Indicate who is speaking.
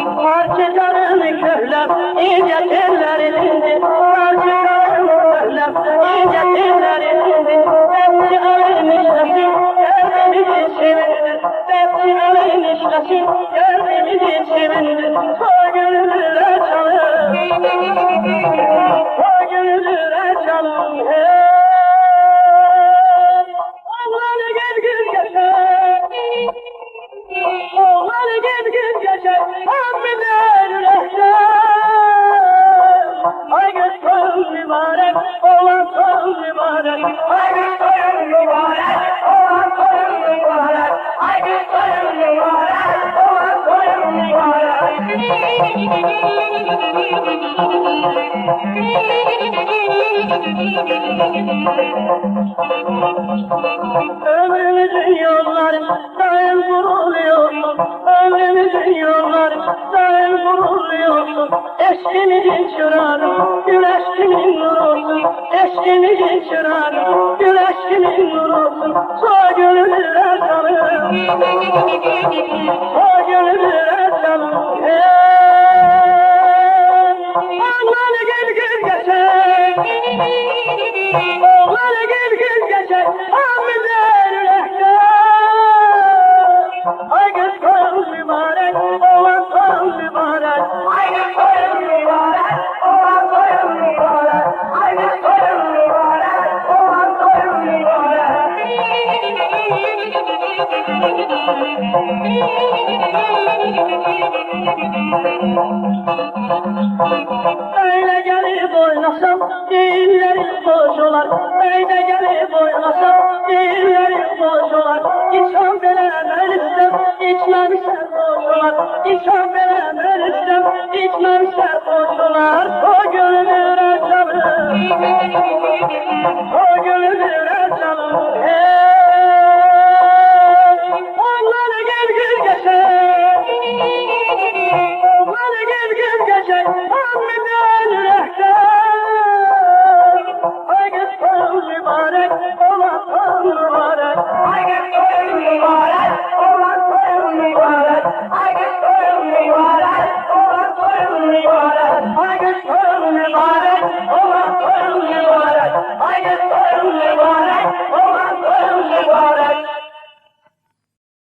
Speaker 1: Parçalarını köhlep ince tellerini, parçalarını köhlep ince tellerini, hepsi alın işlesin, kalbimizi sevindir, hepsi alın işlesin, kalbimizi sevindir. O gönüllere çalın, o gönüllere çalın, Oğlanı gel gül yaşa, oğlanı gel gül yaşa, hammiler rahşan. Ay göz toyun mübarek, oğlan toyun mübarek, ay göz toyun mübarek, oğlan toyun mübarek, ay göz toyun mübarek, oğlan toyun mübarek. Ömrümüzün yolları daim vuruluyorsun, ömrümüzün yolları daim vuruluyorsun. Eşkimizin çırağı, güneşkimin nurusun, eşkimizin çırağı, güneşkimin nurusun. Sağ gönüllere çalın, sağ gönüllere çalın. Oğlanı gel gül geçer, oğlanı gel gül geçer, hammiler rahşan. Ay göz toyun mübarek, oğlan toyun mübarek, ay göz toyun mübarek, oğlan toyun mübarek, ay göz toyun mübarek, oğlan toyun mübarek. Öyle gelip oynasam düğünlerim boş olar, öyle gelip oynasam düğünlerim boş olar. İnsan beraber istem, içmemse boş olar, İnsan beraber istem, içmemse boş olar. O gönlüne çalın, o gönlüne çalın. Oğlanı gel gül geçer, oğlanı gel gül geçer, hammiler rahşan. Ay göz toyun mübarek, oğlan toyun mübarek, ay göz toyun mübarek, oğlan toyun mübarek, ay göz toyun mübarek, oğlan toyun mübarek.